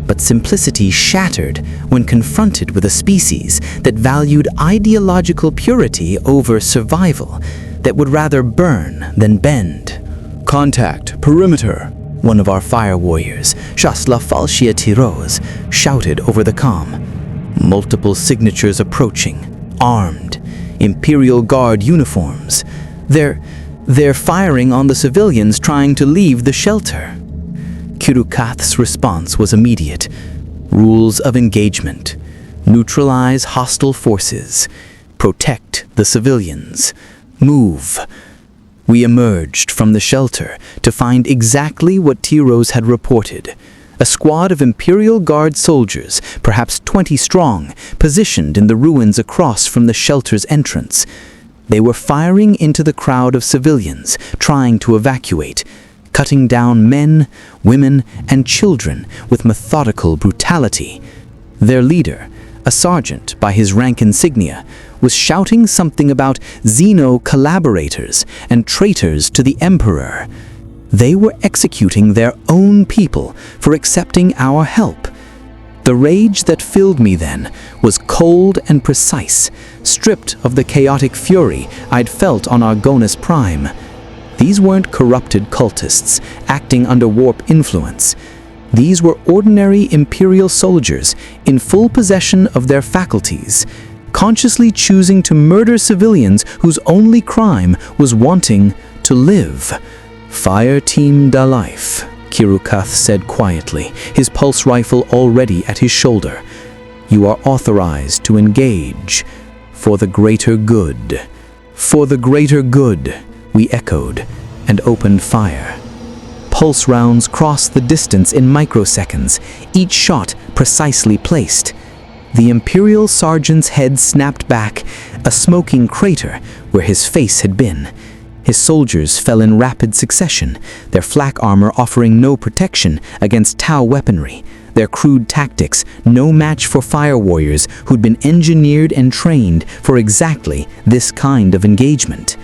But simplicity shattered when confronted with a species that valued ideological purity over survival, that would rather burn than bend. "Contact, perimeter," one of our fire warriors, Shasla Falshia Tiroz, shouted over the comm. Multiple signatures approaching, armed, Imperial Guard uniforms. They're firing on the civilians trying to leave the shelter. Kurakath's response was immediate. Rules of engagement. Neutralize hostile forces. Protect the civilians. Move. We emerged from the shelter to find exactly what Tiroz had reported. A squad of Imperial Guard soldiers, perhaps 20 strong, positioned in the ruins across from the shelter's entrance. They were firing into the crowd of civilians, trying to evacuate, cutting down men, women, and children with methodical brutality. Their leader, a sergeant by his rank insignia, was shouting something about Xeno collaborators and traitors to the Emperor. They were executing their own people for accepting our help. The rage that filled me then was cold and precise, stripped of the chaotic fury I'd felt on Argonis Prime. These weren't corrupted cultists acting under warp influence. These were ordinary Imperial soldiers in full possession of their faculties, consciously choosing to murder civilians whose only crime was wanting to live. "Fire Team Daleth," Kurakath said quietly, his pulse rifle already at his shoulder. "You are authorized to engage. For the greater good." "For the greater good," we echoed, and opened fire. Pulse rounds crossed the distance in microseconds, each shot precisely placed. The Imperial sergeant's head snapped back, a smoking crater where his face had been. His soldiers fell in rapid succession, their flak armor offering no protection against Tau weaponry, their crude tactics no match for fire warriors who'd been engineered and trained for exactly this kind of engagement.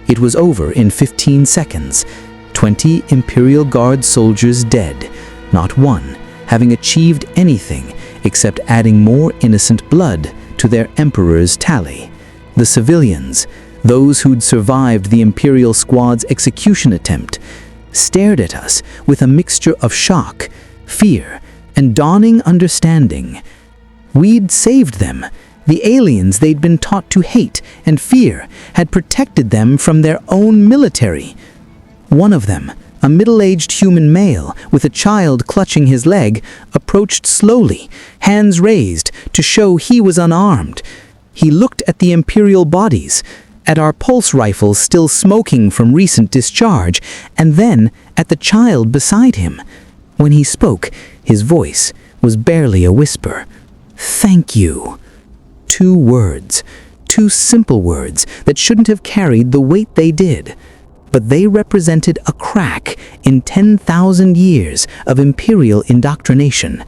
It was over in 15 seconds. 20 Imperial Guard soldiers dead, not one having achieved anything except adding more innocent blood to their emperor's tally. The civilians, those who'd survived the Imperial squad's execution attempt, stared at us with a mixture of shock, fear, and dawning understanding. We'd saved them. The aliens they'd been taught to hate and fear had protected them from their own military. One of them, a middle-aged human male with a child clutching his leg, approached slowly, hands raised to show he was unarmed. He looked at the Imperial bodies, at our pulse rifles still smoking from recent discharge, and then at the child beside him. When he spoke, his voice was barely a whisper. "Thank you." 2 words, 2 simple words that shouldn't have carried the weight they did. But they represented a crack in 10,000 years of Imperial indoctrination,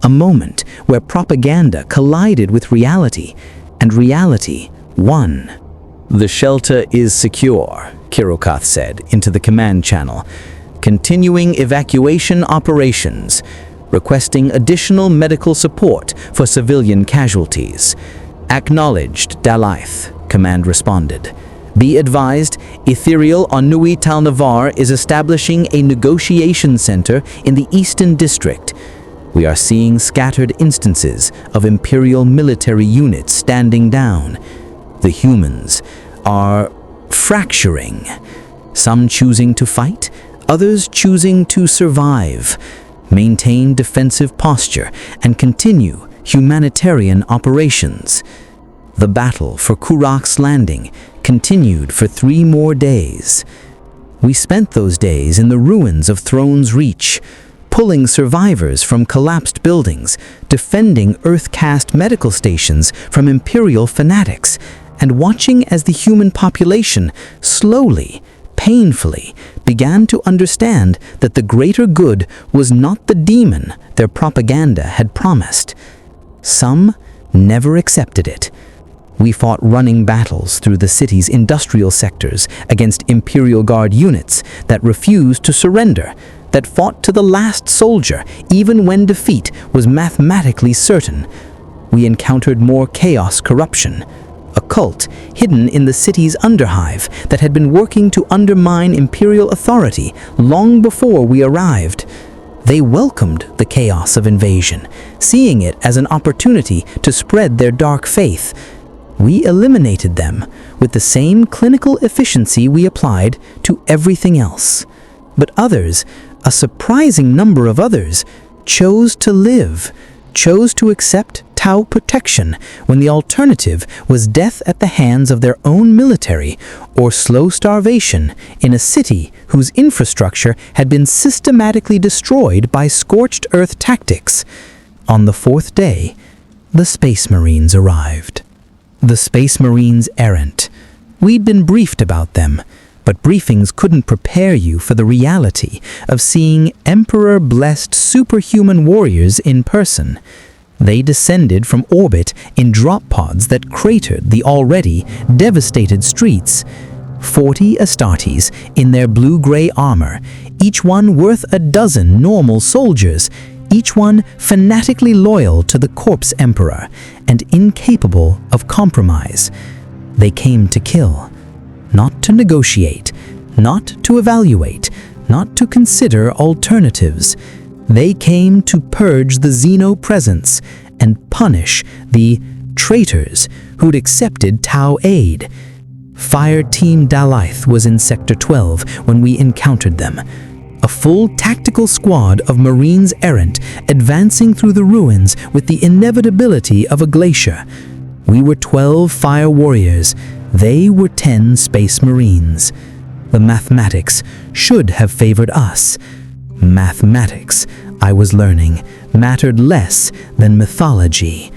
a moment where propaganda collided with reality, and reality won. "The shelter is secure," Kirokath said into the command channel, "continuing evacuation operations, requesting additional medical support for civilian casualties." "Acknowledged, Dalaith," command responded. "Be advised, Ethereal on Nui Tal Navar is establishing a negotiation center in the Eastern District. We are seeing scattered instances of Imperial military units standing down. The humans are fracturing, some choosing to fight, others choosing to survive, maintain defensive posture, and continue humanitarian operations." The battle for Kurak's Landing continued for 3 more days. We spent those days in the ruins of Throne's Reach, pulling survivors from collapsed buildings, defending Earth-cast medical stations from Imperial fanatics, and watching as the human population slowly, painfully, began to understand that the greater good was not the demon their propaganda had promised. Some never accepted it. We fought running battles through the city's industrial sectors against Imperial Guard units that refused to surrender, that fought to the last soldier even when defeat was mathematically certain. We encountered more chaos corruption, a cult hidden in the city's underhive that had been working to undermine Imperial authority long before we arrived. They welcomed the chaos of invasion, seeing it as an opportunity to spread their dark faith. We eliminated them with the same clinical efficiency we applied to everything else. But others, a surprising number of others, chose to live, chose to accept Tau protection when the alternative was death at the hands of their own military or slow starvation in a city whose infrastructure had been systematically destroyed by scorched earth tactics. On the 4th day, the Space Marines arrived. The Space Marines errant. We'd been briefed about them, but briefings couldn't prepare you for the reality of seeing Emperor-blessed superhuman warriors in person. They descended from orbit in drop pods that cratered the already devastated streets. 40 Astartes in their blue-gray armor, each one worth a dozen normal soldiers, each one fanatically loyal to the corpse emperor and incapable of compromise. They came to kill, not to negotiate, not to evaluate, not to consider alternatives. They came to purge the Xeno presence and punish the traitors who'd accepted Tau aid. Fire Team Dalaith was in Sector 12 when we encountered them. A full tactical squad of Marines errant advancing through the ruins with the inevitability of a glacier. We were 12 fire warriors. They were 10 Space Marines. The mathematics should have favored us. Mathematics, I was learning, mattered less than mythology.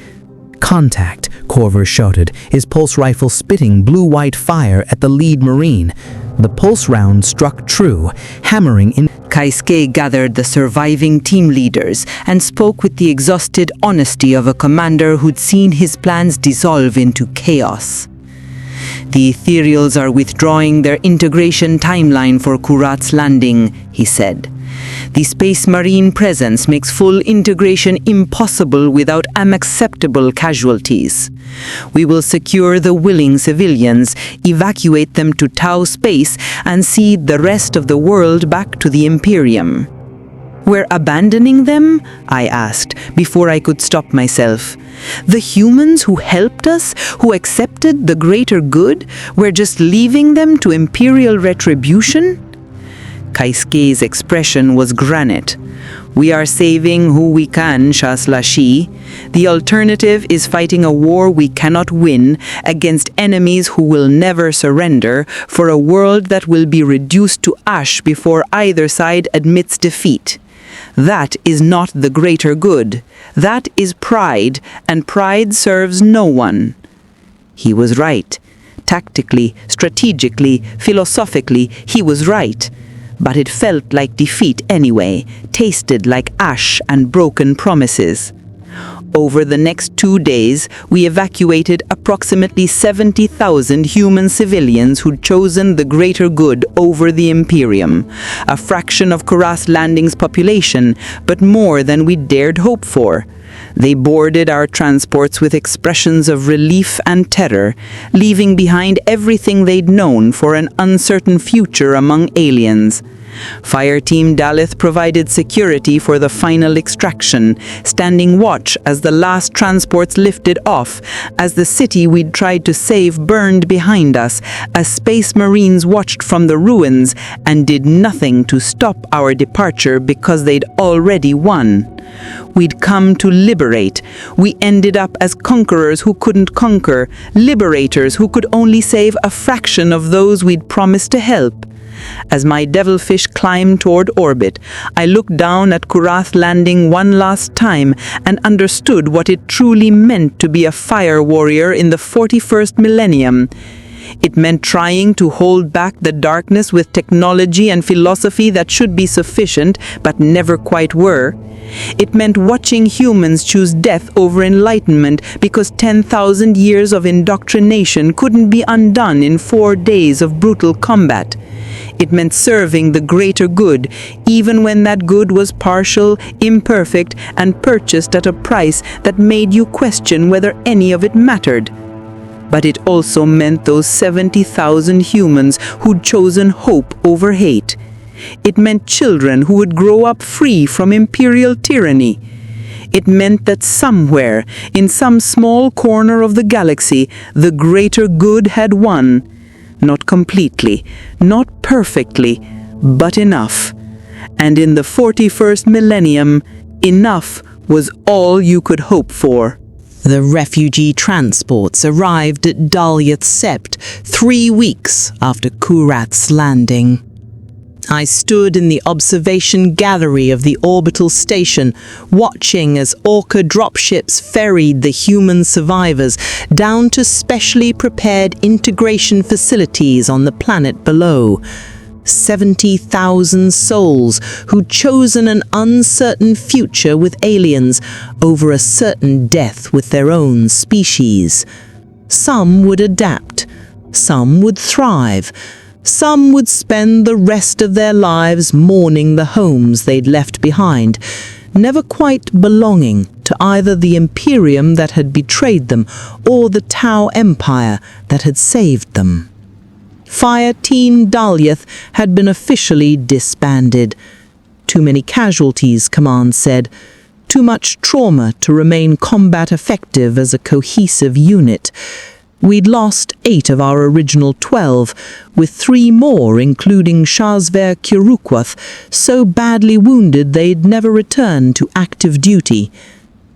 "Contact," Corver shouted, his pulse rifle spitting blue-white fire at the lead Marine. The pulse round struck true, hammering in.
Kaisuke gathered the surviving team leaders and spoke with the exhausted honesty of a commander who'd seen his plans dissolve into chaos. "The Ethereals are withdrawing their integration timeline for Kurak's Landing," he said. The Space Marine presence makes full integration impossible without unacceptable casualties. We will secure the willing civilians, evacuate them to Tau space, and cede the rest of the world back to the Imperium. We're abandoning them? I asked, before I could stop myself. The humans who helped us, who accepted the greater good, we're just leaving them to Imperial retribution? Kaisuke's expression was granite. We are saving who we can, Shaslashi. The alternative is fighting a war we cannot win against enemies who will never surrender, for a world that will be reduced to ash before either side admits defeat. That is not the greater good. That is pride, and pride serves no one. He was right. Tactically, strategically, philosophically, he was right. But it felt like defeat anyway, tasted like ash and broken promises. Over the next 2 days, we evacuated approximately 70,000 human civilians who'd chosen the greater good over the Imperium, a fraction of Kuras Landing's population, but more than we dared hope for. They boarded our transports with expressions of relief and terror, leaving behind everything they'd known for an uncertain future among aliens. Fireteam Daleth provided security for the final extraction, standing watch as the last transports lifted off, as the city we'd tried to save burned behind us, as Space Marines watched from the ruins and did nothing to stop our departure because they'd already won. We'd come to liberate. We ended up as conquerors who couldn't conquer, liberators who could only save a fraction of those we'd promised to help. As my devilfish climbed toward orbit, I looked down at Kuras Landing one last time and understood what it truly meant to be a fire warrior in the 41st millennium. It meant trying to hold back the darkness with technology and philosophy that should be sufficient, but never quite were. It meant watching humans choose death over enlightenment because 10,000 years of indoctrination couldn't be undone in 4 days of brutal combat. It meant serving the greater good, even when that good was partial, imperfect, and purchased at a price that made you question whether any of it mattered. But it also meant those 70,000 humans who'd chosen hope over hate. It meant children who would grow up free from imperial tyranny. It meant that somewhere, in some small corner of the galaxy, the greater good had won. Not completely, not perfectly, but enough. And in the 41st millennium, enough was all you could hope for.
The refugee transports arrived at Dalyath Sept 3 weeks after Kurat's landing. I stood in the observation gallery of the orbital station, watching as Orca dropships ferried the human survivors down to specially prepared integration facilities on the planet below. 70,000 souls who'd chosen an uncertain future with aliens over a certain death with their own species. Some would adapt, some would thrive, some would spend the rest of their lives mourning the homes they'd left behind, never quite belonging to either the Imperium that had betrayed them or the Tau Empire that had saved them. Fireteam Dalyath had been officially disbanded. Too many casualties, Command said. Too much trauma to remain combat effective as a cohesive unit. We'd lost 8 of our original 12, with 3 more, including Shazver Kirukwath, so badly wounded they'd never return to active duty.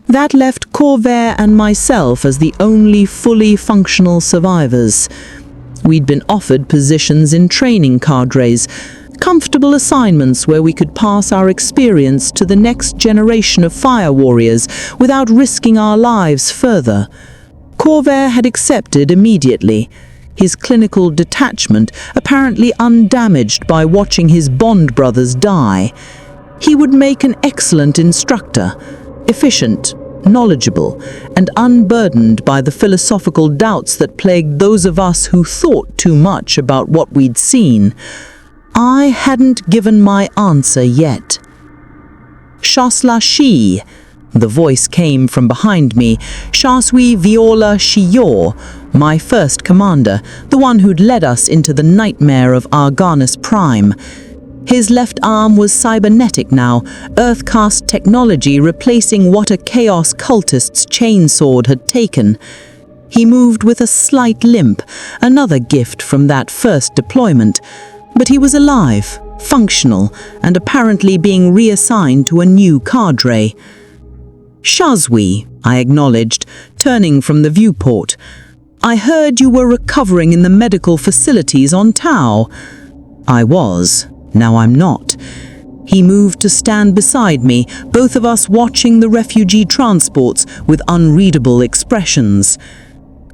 That left Corvair and myself as the only fully functional survivors. We'd been offered positions in training cadres, comfortable assignments where we could pass our experience to the next generation of fire warriors without risking our lives further. Corvair had accepted immediately, his clinical detachment apparently undamaged by watching his Bond brothers die. He would make an excellent instructor, efficient, knowledgeable, and unburdened by the philosophical doubts that plagued those of us who thought too much about what we'd seen.
I hadn't given my answer yet. Shasla Shi, the voice came from behind me. Shaswi Viola Shior, my first commander, the one who'd led us into the nightmare of Arganus Prime. His left arm was cybernetic now, Earthcast technology replacing what a Chaos cultist's chainsword had taken. He moved with a slight limp, another gift from that first deployment, but he was alive, functional, and apparently being reassigned to a new cadre. Shazwi, I acknowledged, turning from the viewport. I heard you were recovering in the medical facilities on Tau. I was. Now I'm not. He moved to stand beside me, both of us watching the refugee transports with unreadable expressions.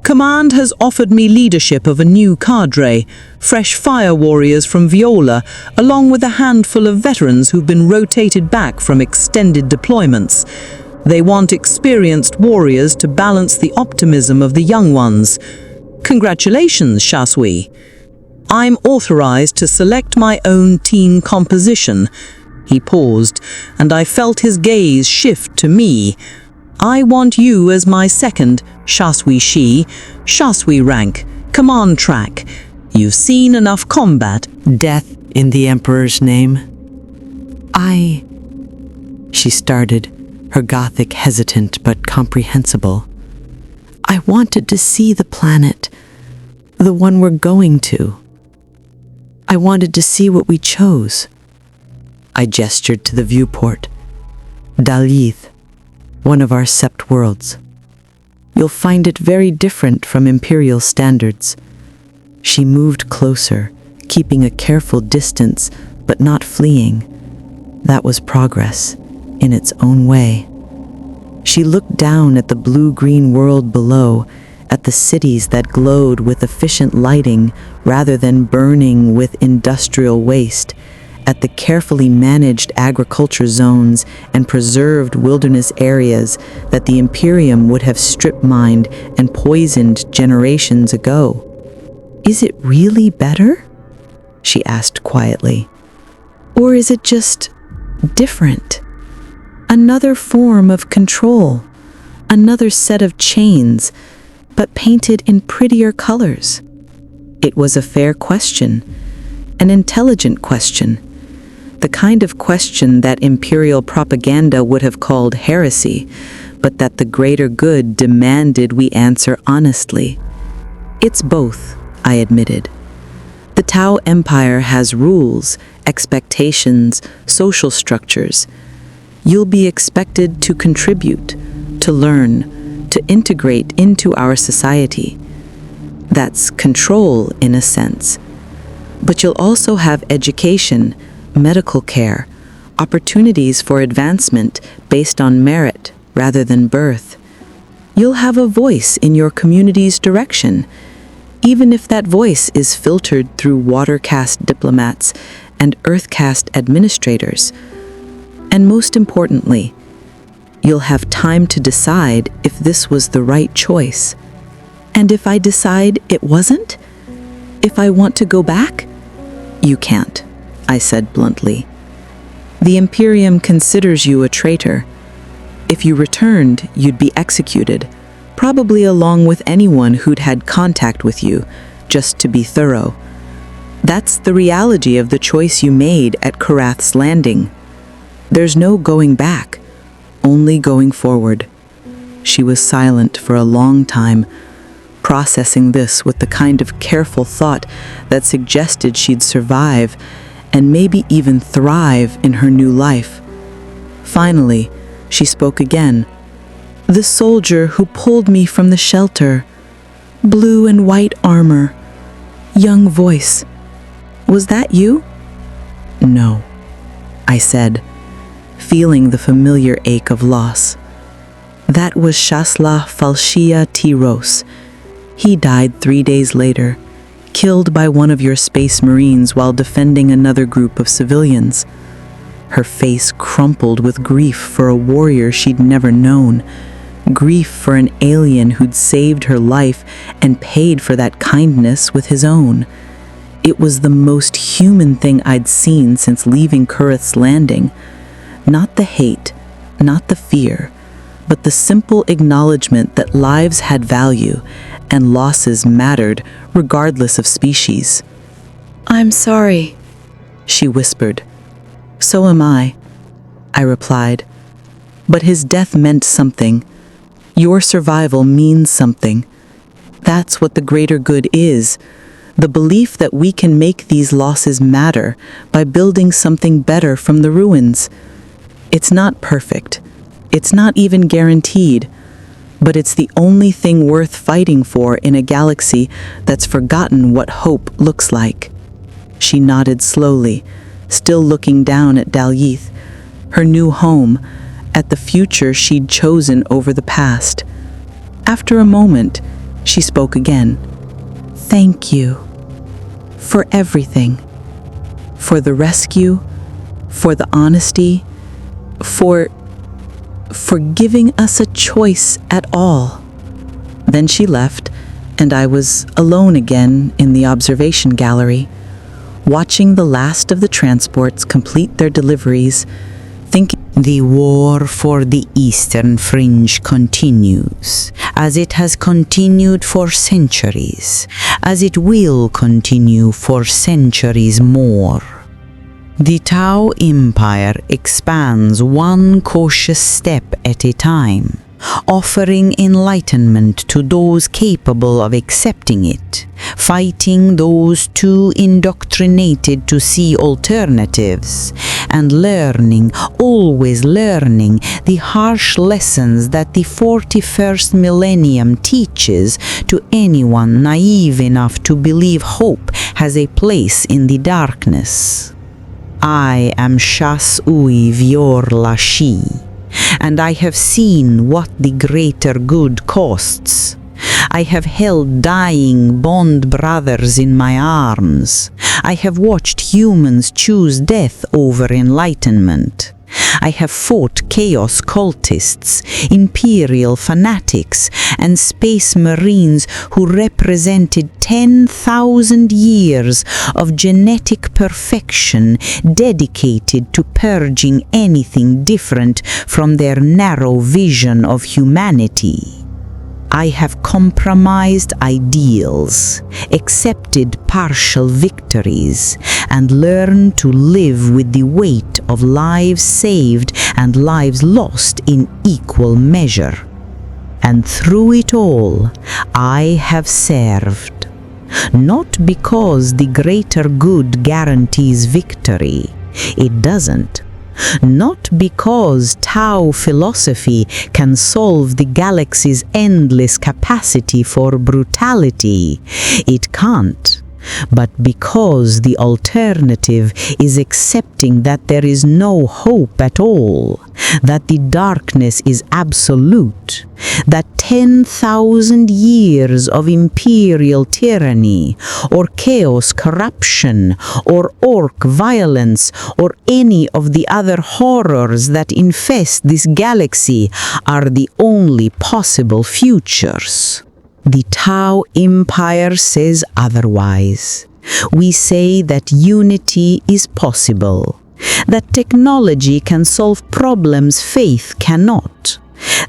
Command has offered me leadership of a new cadre, fresh fire warriors from Viola, along with a handful of veterans who've been rotated back from extended deployments. They want experienced warriors to balance the optimism of the young ones. Congratulations, Shaswi. I'm authorized to select my own team composition. He paused, and I felt his gaze shift to me. I want you as my second, Shaswi Shi, Shaswi rank, command track. You've seen enough combat.
Death in the Emperor's name. She started, her Gothic hesitant but comprehensible. I wanted to see the planet, the one we're going to. I wanted to see what we chose. I gestured to the viewport. Dalith, one of our sept worlds. You'll find it very different from Imperial standards. She moved closer, keeping a careful distance, but not fleeing. That was progress, in its own way. She looked down at the blue-green world below, at the cities that glowed with efficient lighting rather than burning with industrial waste, at the carefully managed agriculture zones and preserved wilderness areas that the Imperium would have strip-mined and poisoned generations ago. Is it really better? She asked quietly. Or is it just different? Another form of control, another set of chains, but painted in prettier colors. It was a fair question, an intelligent question, the kind of question that imperial propaganda would have called heresy, but that the greater good demanded we answer honestly. It's both, I admitted. The Tau Empire has rules, expectations, social structures. You'll be expected to contribute, to learn, to integrate into our society. That's control in a sense. But you'll also have education, medical care, opportunities for advancement based on merit rather than birth. You'll have a voice in your community's direction, even if that voice is filtered through watercast diplomats and earthcast administrators. And most importantly, you'll have time to decide if this was the right choice. And if I decide it wasn't? If I want to go back? You can't, I said bluntly. The Imperium considers you a traitor. If you returned, you'd be executed, probably along with anyone who'd had contact with you, just to be thorough. That's the reality of the choice you made at Karath's Landing. There's no going back, only going forward. She was silent for a long time, processing this with the kind of careful thought that suggested she'd survive and maybe even thrive in her new life. Finally, she spoke again. The soldier who pulled me from the shelter, blue and white armor, young voice. Was that you? No, I said, feeling the familiar ache of loss. That was Shasla Falshia Tiros. He died 3 days later, killed by one of your space marines while defending another group of civilians. Her face crumpled with grief for a warrior she'd never known, grief for an alien who'd saved her life and paid for that kindness with his own.
It was the most human thing I'd seen since leaving Kurith's Landing. Not the hate, not the fear, but the simple acknowledgement that lives had value and losses mattered regardless of species.
"I'm sorry,"
she whispered. "So am I," I replied. "But his death meant something. Your survival means something. That's what the greater good is, the belief that we can make these losses matter by building something better from the ruins. It's not perfect. It's not even guaranteed, but it's the only thing worth fighting for in a galaxy that's forgotten what hope looks like." She nodded slowly, still looking down at Dal'yith, her new home, at the future she'd chosen over the past. After a moment, she spoke again. "Thank you. For everything. For the rescue, for the honesty, for giving us a choice at all." Then she left, and I was alone again in the observation gallery, watching the last of the transports complete their deliveries, thinking,
The war for the Eastern Fringe continues, as it has continued for centuries, as it will continue for centuries more. The Tau Empire expands one cautious step at a time, offering enlightenment to those capable of accepting it, fighting those too indoctrinated to see alternatives, and learning, always learning, the harsh lessons that the 41st millennium teaches to anyone naive enough to believe hope has a place in the darkness. I am Shas-Ui Vior-Lashi, and I have seen what the greater good costs. I have held dying bond brothers in my arms. I have watched humans choose death over enlightenment. I have fought chaos cultists, imperial fanatics, and space marines who represented 10,000 years of genetic perfection dedicated to purging anything different from their narrow vision of humanity. I have compromised ideals, accepted partial victories, and learned to live with the weight of lives saved and lives lost in equal measure. And through it all, I have served. Not because the greater good guarantees victory. It doesn't. Not because Tau philosophy can solve the galaxy's endless capacity for brutality. It can't. But because the alternative is accepting that there is no hope at all, that the darkness is absolute, that 10,000 years of imperial tyranny, or chaos corruption, or orc violence, or any of the other horrors that infest this galaxy are the only possible futures. The Tau Empire says otherwise. We say that unity is possible, that technology can solve problems faith cannot,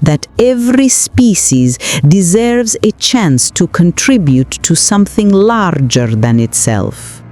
that every species deserves a chance to contribute to something larger than itself,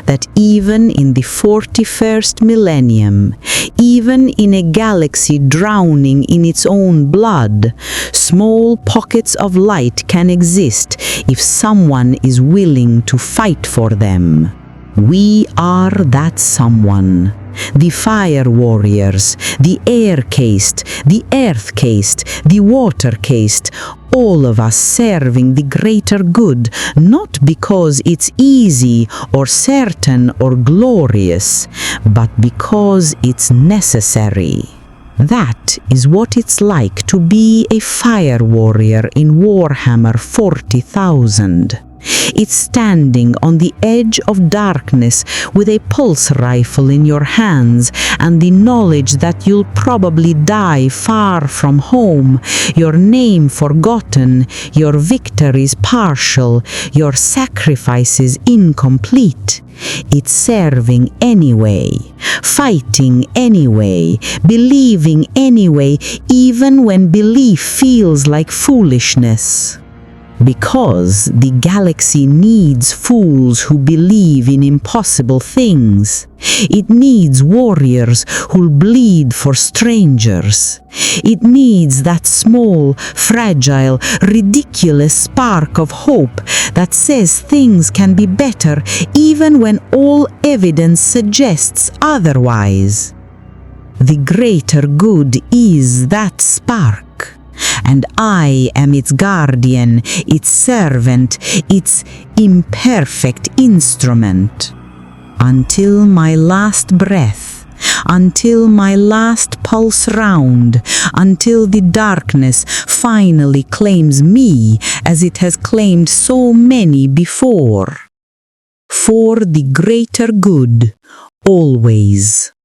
that even in the 41st millennium, even in a galaxy drowning in its own blood, small pockets of light can exist if someone is willing to fight for them. We are that someone. The fire warriors, the air caste, the earth caste, the water caste, all of us serving the greater good, not because it's easy or certain or glorious, but because it's necessary. That is what it's like to be a fire warrior in Warhammer 40,000. It's standing on the edge of darkness with a pulse rifle in your hands and the knowledge that you'll probably die far from home, your name forgotten, your victories partial, your sacrifices incomplete. It's serving anyway, fighting anyway, believing anyway, even when belief feels like foolishness. Because the galaxy needs fools who believe in impossible things. It needs warriors who'll bleed for strangers. It needs that small, fragile, ridiculous spark of hope that says things can be better even when all evidence suggests otherwise. The greater good is that spark. And I am its guardian, its servant, its imperfect instrument. Until my last breath, until my last pulse round, until the darkness finally claims me as it has claimed so many before. For the greater good, always.